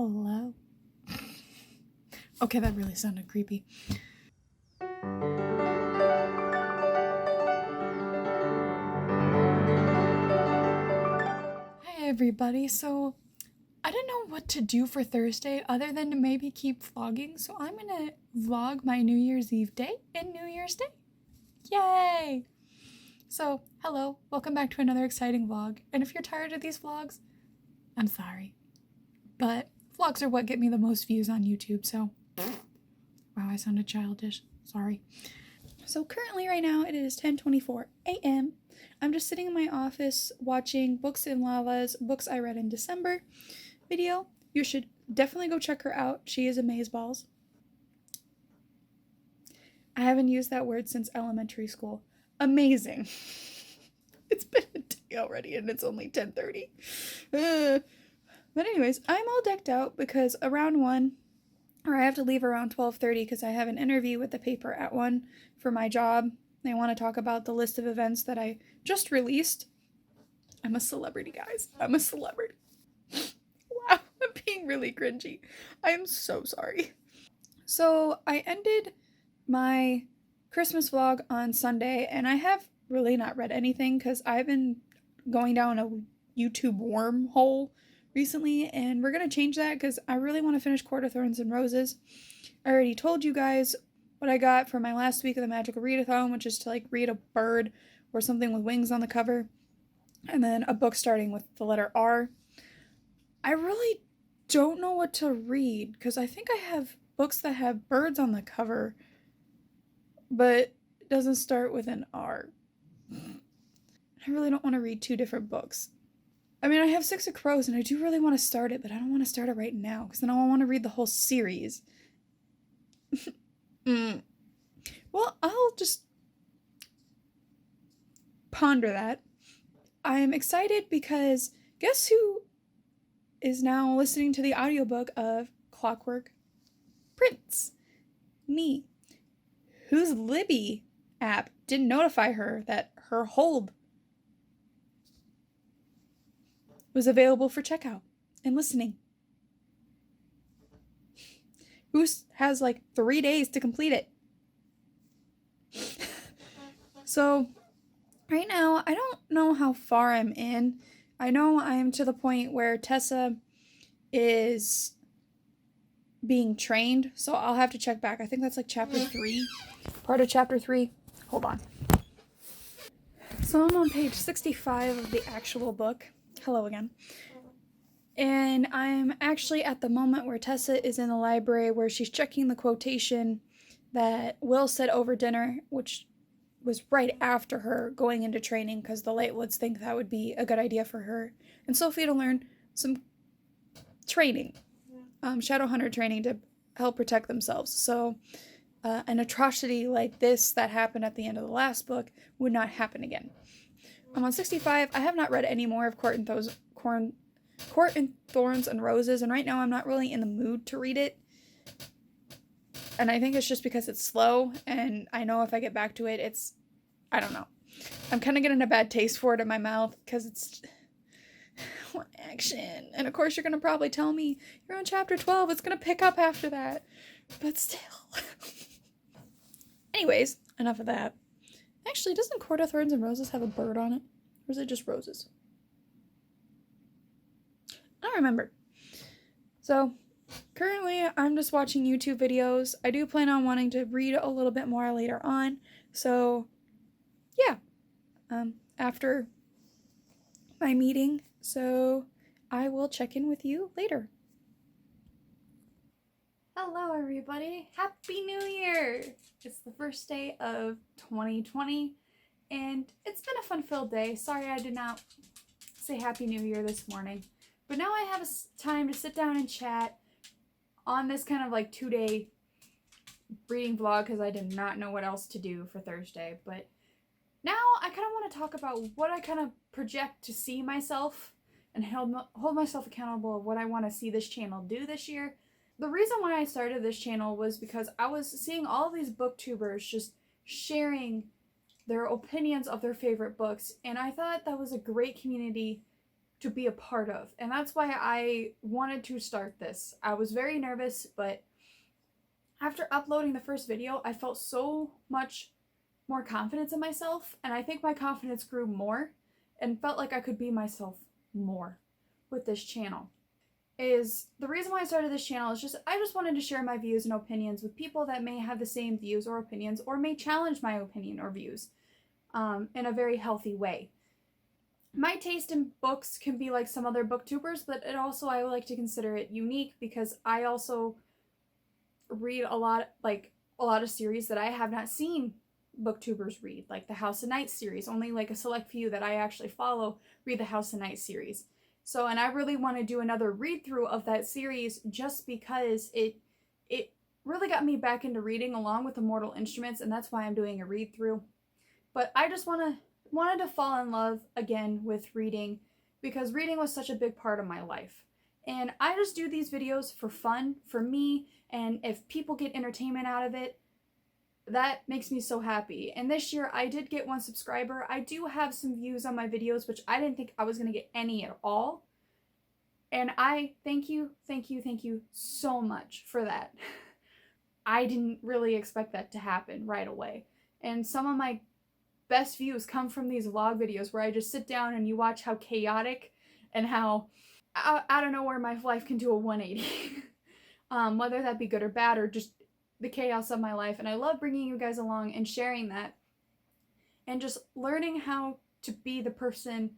Hello. Okay, that really sounded creepy. Hi everybody. So I didn't know what to do for Thursday other than to maybe keep vlogging, so I'm gonna vlog my New Year's Eve day and New Year's Day. Yay! So, hello, welcome back to another exciting vlog. And if you're tired of these vlogs, I'm sorry. But vlogs are what get me the most views on YouTube, so wow, I sounded childish. Sorry. So currently right now it is 10:24 a.m. I'm just sitting in my office watching Books in Lava's Books I Read in December video. You should definitely go check her out. She is amazeballs. I haven't used that word since elementary school. Amazing. It's been a day already and it's only 10:30. But anyways, I'm all decked out because around 1, or I have to leave around 12:30 because I have an interview with the paper at 1 for my job. They want to talk about the list of events that I just released. I'm a celebrity, guys. I'm a celebrity. Wow, I'm being really cringy. I am so sorry. So I ended my Christmas vlog on Sunday, and I have really not read anything because I've been going down a YouTube wormhole recently, and we're going to change that because I really want to finish Court of Thorns and Roses. I already told you guys what I got for my last week of the Magical Readathon, which is to read a bird or something with wings on the cover, and then a book starting with the letter R. I really don't know what to read because I think I have books that have birds on the cover, but it doesn't start with an R. I really don't want to read 2 different books. I mean, I have Six of Crows and I do really want to start it, but I don't want to start it right now because then I want to read the whole series. Well, I'll just ponder that. I am excited because guess who is now listening to the audiobook of Clockwork Prince? Me. Whose Libby app didn't notify her that her hold was available for checkout and listening. Who has 3 days to complete it. So right now, I don't know how far I'm in. I know I'm to the point where Tessa is being trained, so I'll have to check back. I think that's chapter 3. Part of chapter 3. Hold on. So I'm on page 65 of the actual book. Hello again. And I'm actually at the moment where Tessa is in the library where she's checking the quotation that Will said over dinner, which was right after her going into training because the Lightwoods think that would be a good idea for her and Sophie to learn some training, Shadowhunter training to help protect themselves. So an atrocity like this that happened at the end of the last book would not happen again. I'm on 65. I have not read any more of Court and Thorns and Roses, and right now I'm not really in the mood to read it. And I think it's just because it's slow, and I know if I get back to it, I don't know. I'm kind of getting a bad taste for it in my mouth because it's action. And of course you're going to probably tell me, you're on chapter 12, it's going to pick up after that. But still. Anyways, enough of that. Actually, doesn't Court of Thorns and Roses have a bird on it? Or is it just roses? I don't remember. So, currently, I'm just watching YouTube videos. I do plan on wanting to read a little bit more later on. So, yeah. After my meeting. So, I will check in with you later. Hello, everybody. Happy New Year! It's the first day of 2020, and it's been a fun-filled day. Sorry I did not say Happy New Year this morning. But now I have time to sit down and chat on this kind of 2-day reading vlog because I did not know what else to do for Thursday. But now I kind of want to talk about what I kind of project to see myself and hold myself accountable of what I want to see this channel do this year. The reason why I started this channel was because I was seeing all these booktubers just sharing their opinions of their favorite books, and I thought that was a great community to be a part of. And that's why I wanted to start this. I was very nervous, but after uploading the first video, I felt so much more confidence in myself, and I think my confidence grew more and felt like I could be myself more with this channel. Is the reason why I started this channel is I just wanted to share my views and opinions with people that may have the same views or opinions, or may challenge my opinion or views in a very healthy way. My taste in books can be like some other booktubers, but I would like to consider it unique because I also read a lot of series that I have not seen booktubers read, like the House of Night series. Only like a select few that I actually follow read the House of Night series. So, and I really want to do another read through of that series just because it really got me back into reading along with Immortal Instruments, and that's why I'm doing a read through. But I just wanted to fall in love again with reading because reading was such a big part of my life. And I just do these videos for fun, for me, and if people get entertainment out of it, that makes me so happy. And this year I did get 1 subscriber. I do have some views on my videos, which I didn't think I was going to get any at all. And I thank you so much for that. I didn't really expect that to happen right away. And some of my best views come from these vlog videos where I just sit down and you watch how chaotic and how out of nowhere my life can do a 180. Whether that be good or bad, or just the chaos of my life. And I love bringing you guys along and sharing that and just learning how to be the person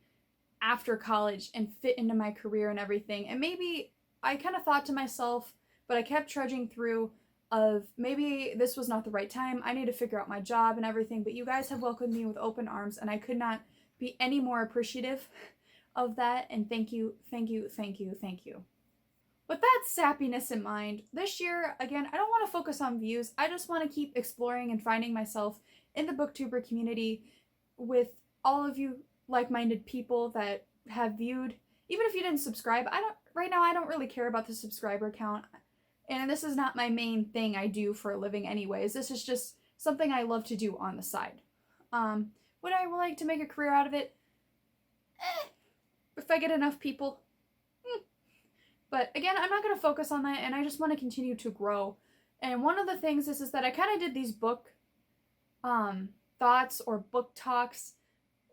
after college and fit into my career and everything. And maybe I kind of thought to myself, but I kept trudging through of maybe this was not the right time. I need to figure out my job and everything. But you guys have welcomed me with open arms, and I could not be any more appreciative of that. And thank you. With that sappiness in mind, this year, again, I don't want to focus on views. I just want to keep exploring and finding myself in the booktuber community with all of you like-minded people that have viewed. Even if you didn't subscribe, right now I don't really care about the subscriber count. And this is not my main thing I do for a living anyways. This is just something I love to do on the side. Would I like to make a career out of it? If I get enough people. But again, I'm not going to focus on that, and I just want to continue to grow. And one of the things is that I kind of did these book thoughts or book talks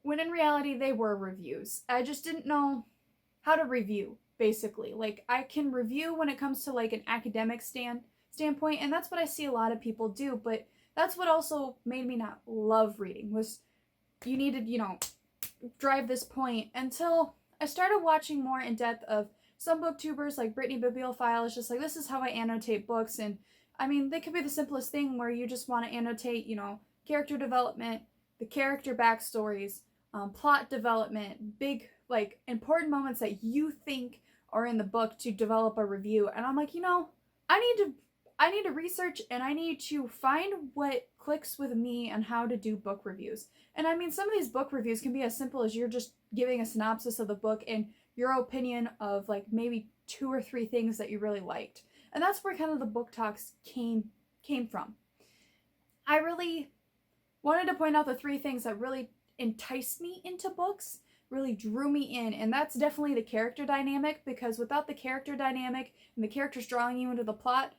when in reality they were reviews. I just didn't know how to review, basically. Like, I can review when it comes to like an academic standpoint, and that's what I see a lot of people do, but that's what also made me not love reading, was you needed, drive this point, until I started watching more in depth of some booktubers like Brittany Bibliophile. Is just like, this is how I annotate books. And I mean, they could be the simplest thing where you just want to annotate, character development, the character backstories, plot development, big, like, important moments that you think are in the book to develop a review. And I'm like, I need to research, and I need to find what clicks with me and how to do book reviews. And I mean, some of these book reviews can be as simple as you're just giving a synopsis of the book and your opinion of like maybe 2 or 3 things that you really liked. And that's where kind of the book talks came from. I really wanted to point out the 3 things that really enticed me into books, really drew me in, and that's definitely the character dynamic, because without the character dynamic and the characters drawing you into the plot,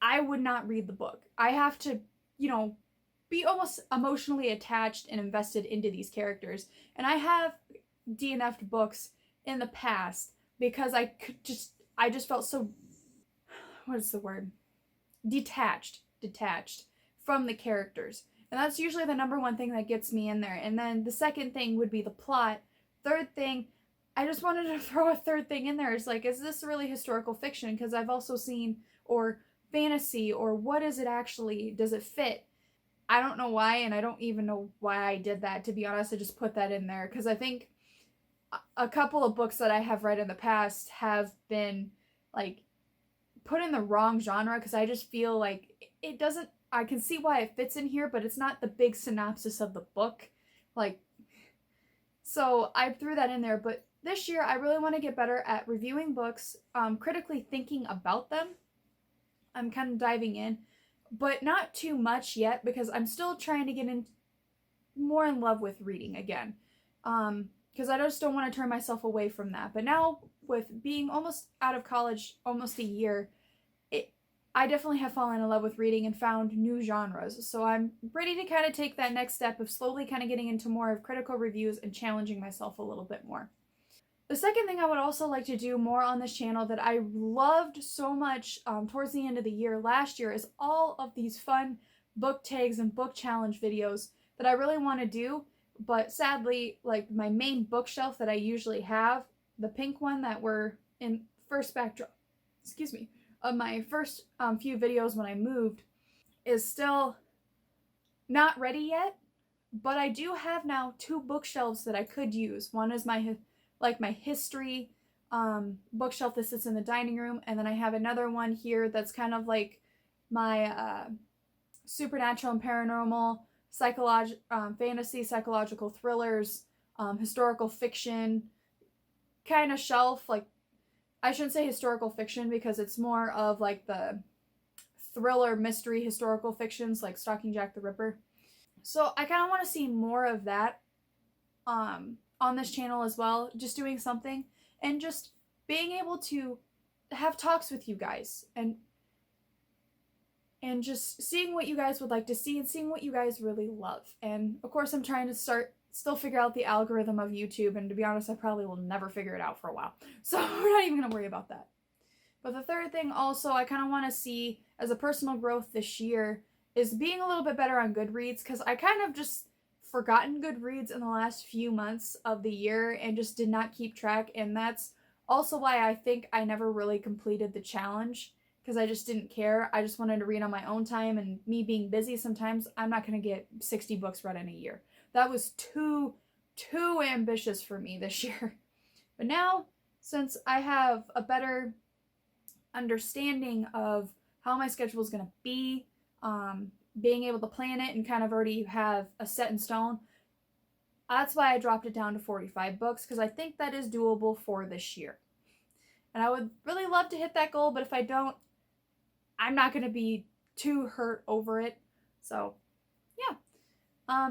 I would not read the book. I have to, be almost emotionally attached and invested into these characters. And I have DNF'd books in the past because I just felt so, what is the word? Detached from the characters. And that's usually the number one thing that gets me in there. And then the second thing would be the plot. Third thing, I just wanted to throw a third thing in there. It's like, is this really historical fiction? Because I've also seen, or fantasy, or what is it actually? Does it fit? I don't know why, and I don't even know why I did that, to be honest. I just put that in there because I think a couple of books that I have read in the past have been like put in the wrong genre, because I just feel like it doesn't, I can see why it fits in here, but it's not the big synopsis of the book. Like, so I threw that in there. But this year I really want to get better at reviewing books, critically thinking about them. I'm kind of diving in, but not too much yet, because I'm still trying to get more in love with reading again. because I just don't want to turn myself away from that. But now, with being almost out of college, almost a year, I definitely have fallen in love with reading and found new genres. So I'm ready to kind of take that next step of slowly kind of getting into more of critical reviews and challenging myself a little bit more. The second thing I would also like to do more on this channel that I loved so much towards the end of the year last year is all of these fun book tags and book challenge videos that I really want to do. But sadly, like my main bookshelf that I usually have, the pink one that were in first backdrop, excuse me, of my first few videos when I moved, is still not ready yet. But I do have now 2 bookshelves that I could use. One is my history bookshelf that sits in the dining room, and then I have another one here that's kind of like my supernatural and paranormal, fantasy, psychological thrillers, historical fiction kind of shelf. Like, I shouldn't say historical fiction because it's more of like the thriller mystery historical fictions like Stalking Jack the Ripper. So I kind of want to see more of that on this channel as well, just doing something and just being able to have talks with you guys and just seeing what you guys would like to see and seeing what you guys really love. And of course, I'm trying to still figure out the algorithm of YouTube, and to be honest, I probably will never figure it out for a while. So we're not even going to worry about that. But the third thing also I kind of want to see as a personal growth this year is being a little bit better on Goodreads, because I kind of just forgotten Goodreads in the last few months of the year and just did not keep track. And that's also why I think I never really completed the challenge, because I just didn't care. I just wanted to read on my own time, and me being busy sometimes, I'm not going to get 60 books read in a year. That was too ambitious for me this year. But now, since I have a better understanding of how my schedule is going to be, being able to plan it and kind of already have a set in stone, that's why I dropped it down to 45 books, because I think that is doable for this year. And I would really love to hit that goal, but if I don't, I'm not going to be too hurt over it. So, yeah.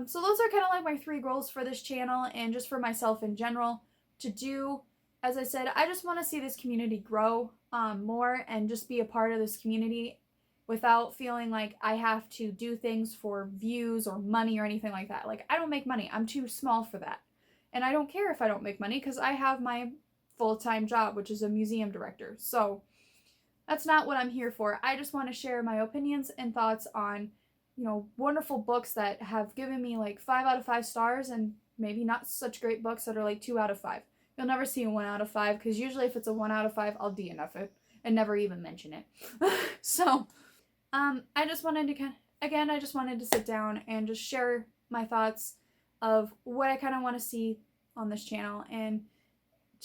So those are kind of like my 3 goals for this channel and just for myself in general to do. As I said, I just want to see this community grow more and just be a part of this community without feeling like I have to do things for views or money or anything like that. Like, I don't make money. I'm too small for that. And I don't care if I don't make money, because I have my full-time job, which is a museum director. So that's not what I'm here for. I just want to share my opinions and thoughts on, wonderful books that have given me like 5 out of 5 stars, and maybe not such great books that are like 2 out of 5. You'll never see a 1 out of 5, because usually if it's a 1 out of 5, I'll DNF it and never even mention it. So, I just wanted to I just wanted to sit down and just share my thoughts of what I kind of want to see on this channel, and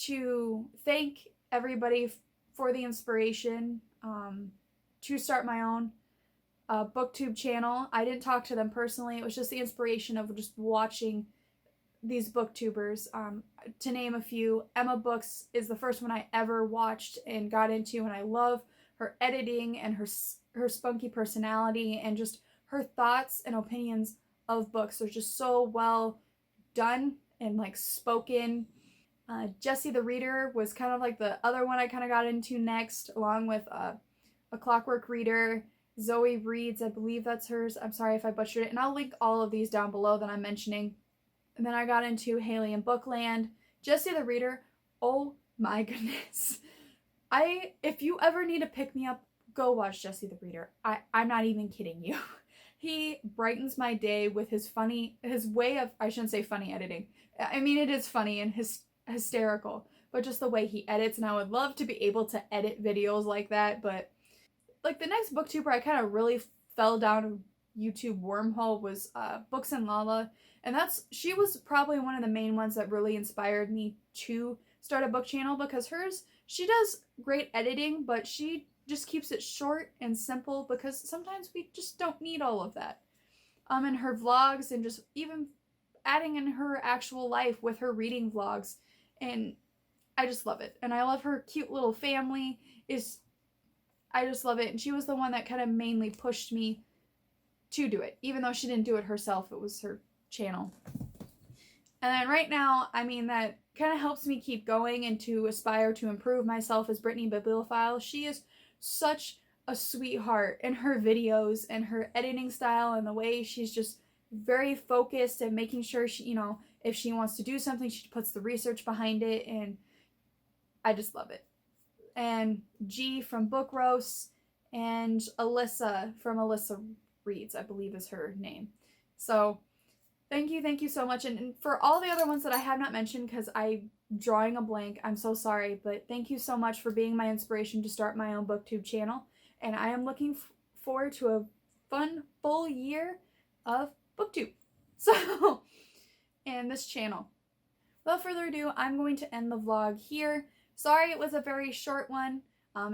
to thank everybody for the inspiration to start my own booktube channel. I didn't talk to them personally. It was just the inspiration of just watching these booktubers. To name a few, Emma Books is the first one I ever watched and got into, and I love her editing and her spunky personality and just her thoughts and opinions of books. They're just so well done and like spoken. Jessie the Reader was kind of like the other one I kind of got into next, along with A Clockwork Reader. Zoe Reads, I believe that's hers. I'm sorry if I butchered it. And I'll link all of these down below that I'm mentioning. And then I got into Haley and Bookland. Jessie the Reader, oh my goodness. If you ever need a pick-me-up, go watch Jessie the Reader. I'm not even kidding you. He brightens my day with his way of, I shouldn't say funny editing. I mean, it is funny and hysterical, but just the way he edits, and I would love to be able to edit videos like that. But like the next booktuber I kind of really fell down a YouTube wormhole was Books and Lala, and she was probably one of the main ones that really inspired me to start a book channel, because she does great editing, but she just keeps it short and simple, because sometimes we just don't need all of that. And her vlogs, and just even adding in her actual life with her reading vlogs, and I just love it. And I love her cute little family. I just love it. And she was the one that kind of mainly pushed me to do it, even though she didn't do it herself. It was her channel. And then right now, I mean, that kind of helps me keep going and to aspire to improve myself as Brittany Bibliophile. She is such a sweetheart in her videos and her editing style and the way she's just very focused and making sure she, you know, if she wants to do something, she puts the research behind it, and I just love it. And G from Book Roast, and Alyssa from Alyssa Reads, I believe is her name. So thank you so much. And for all the other ones that I have not mentioned, because I'm drawing a blank, I'm so sorry, but thank you so much for being my inspiration to start my own booktube channel. And I am looking forward to a fun, full year of booktube. So, and this channel. Without further ado, I'm going to end the vlog here. Sorry it was a very short one.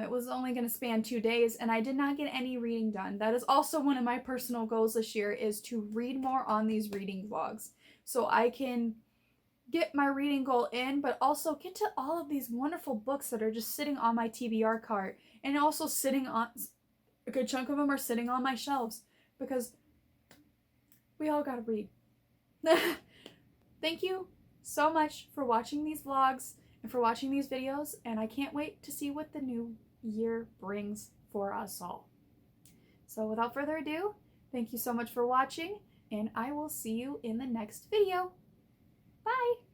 It was only going to span 2 days, and I did not get any reading done. That is also one of my personal goals this year, is to read more on these reading vlogs, so I can get my reading goal in, but also get to all of these wonderful books that are just sitting on my TBR cart, and also sitting on, a good chunk of them are sitting on my shelves, because we all gotta read. Thank you so much for watching these vlogs and for watching these videos, and I can't wait to see what the new year brings for us all. So without further ado, thank you so much for watching, and I will see you in the next video. Bye!